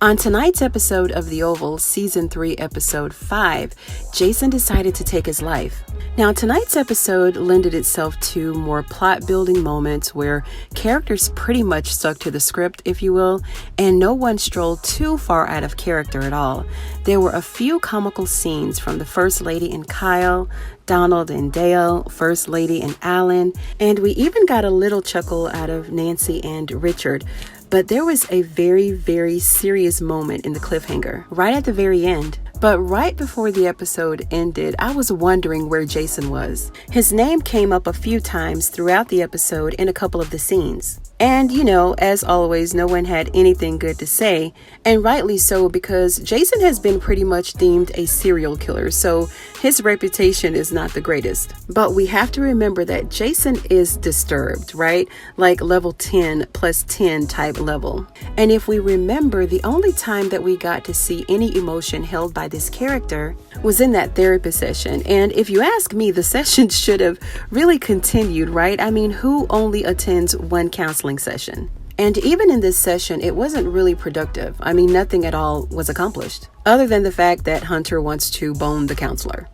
On tonight's episode of The Oval, Season 3, Episode 5, Jason decided to take his life. Now, tonight's episode lended itself to more plot-building moments where characters pretty much stuck to the script, if you will, and no one strolled too far out of character at all. There were a few comical scenes from the First Lady and Kyle, Donald and Dale, First Lady and Alan, and we even got a little chuckle out of Nancy and Richard. But there was a very, very serious moment in the cliffhanger, right at the very end. But right before the episode ended, I was wondering where Jason was. His name came up a few times throughout the episode in a couple of the scenes. And, as always, no one had anything good to say, and rightly so, because Jason has been pretty much deemed a serial killer, so his reputation is not the greatest. But we have to remember that Jason is disturbed, right? Like level 10 plus 10 type level. And if we remember, the only time that we got to see any emotion held by this character was in that therapy session. And if you ask me, the session should have really continued, right? I mean, who only attends one counseling session? And even in this session, it wasn't really productive. I mean, nothing at all was accomplished, other than the fact that Hunter wants to bone the counselor.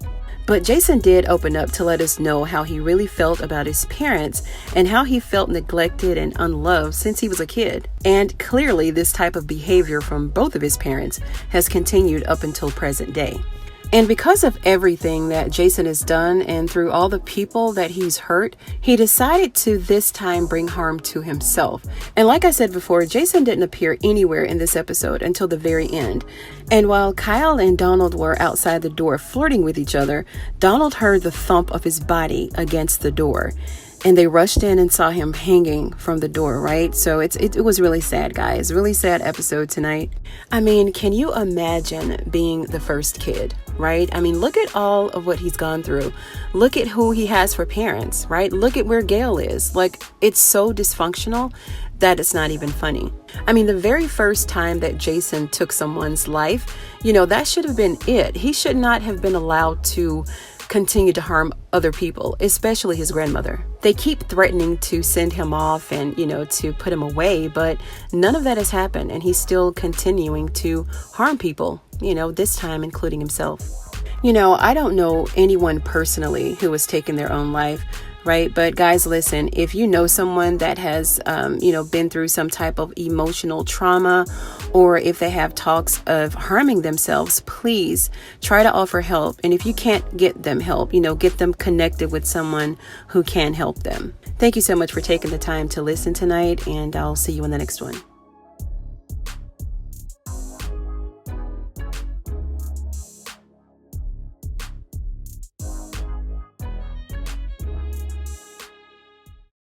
But Jason did open up to let us know how he really felt about his parents and how he felt neglected and unloved since he was a kid. And clearly, this type of behavior from both of his parents has continued up until present day. And because of everything that Jason has done and through all the people that he's hurt, he decided to this time bring harm to himself. And like I said before, Jason didn't appear anywhere in this episode until the very end. And while Kyle and Donald were outside the door flirting with each other, Donald heard the thump of his body against the door. And they rushed in and saw him hanging from the door, right? So it was really sad, guys. Really sad episode tonight. I mean, can you imagine being the first kid, right? I mean, look at all of what he's gone through. Look at who he has for parents, right? Look at where Gail is. Like, it's so dysfunctional that it's not even funny. I mean, the very first time that Jason took someone's life, that should have been it. He should not have been allowed to continue to harm other people, especially his grandmother. They keep threatening to send him off and, to put him away, but none of that has happened, and he's still continuing to harm people, this time including himself. I don't know anyone personally who has taken their own life, right? But guys, listen, if you know someone that has, been through some type of emotional trauma, or if they have talks of harming themselves, please try to offer help. And if you can't get them help, get them connected with someone who can help them. Thank you so much for taking the time to listen tonight, and I'll see you in the next one.